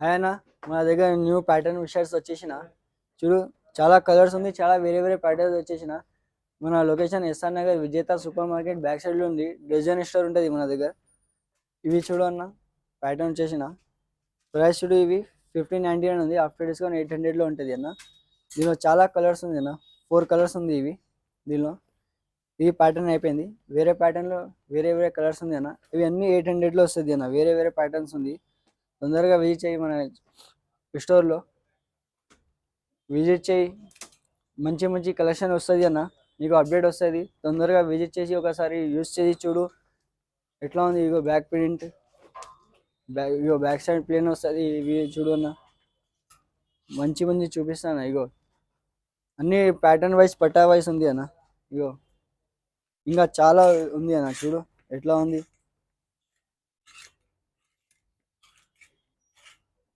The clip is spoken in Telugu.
హాయ్ అన్న, మన దగ్గర న్యూ ప్యాటర్న్ షర్ట్స్ వచ్చేసిన చూడు. చాలా కలర్స్ ఉంది, చాలా వేరే వేరే ప్యాటర్న్స్ వచ్చేసిన. మన లొకేషన్ ఎస్ఆర్ నగర్ విజేత సూపర్ మార్కెట్ బ్యాక్ సైడ్లో ఉంది. డిజైన్ స్టోర్ ఉంటుంది మన దగ్గర. ఇవి చూడు అన్న, ప్యాటర్న్ వచ్చేసిన. ప్రైస్ చూడు, ఇవి 1599 ఉంది. ఆఫ్టర్ డిస్కౌంట్ 800లో ఉంటుంది అన్న. దీనిలో చాలా కలర్స్ ఉంది అన్న, 4 కలర్స్ ఉంది ఇవి. దీనిలో ఈ ప్యాటర్న్ అయిపోయింది, వేరే ప్యాటర్న్లో వేరే వేరే కలర్స్ ఉంది అన్న. ఇవి అన్నీ 800లో వస్తుంది అన్న, వేరే వేరే ప్యాటర్న్స్ ఉంది. తొందరగా విజిట్ చేయి, మన స్టోర్లో విజిట్ చేయి. మంచి మంచి కలెక్షన్ వస్తుంది అన్న, నీకు అప్డేట్ వస్తుంది. తొందరగా విజిట్ చేసి ఒకసారి యూస్ చేసి చూడు ఎట్లా ఉంది. ఇగో బ్యాక్ ప్రింట్, ఇగో బ్యాక్ సైడ్ ప్లేన్ వస్తుంది. ఇవి చూడు అన్న, మంచి మంచి చూపిస్తాను. ఇగో అన్ని ప్యాటర్న్ వైజ్ పట్టా వైజ్ ఉంది అన్న. ఇగో ఇంకా చాలా ఉంది అన్న, చూడు ఎట్లా ఉంది.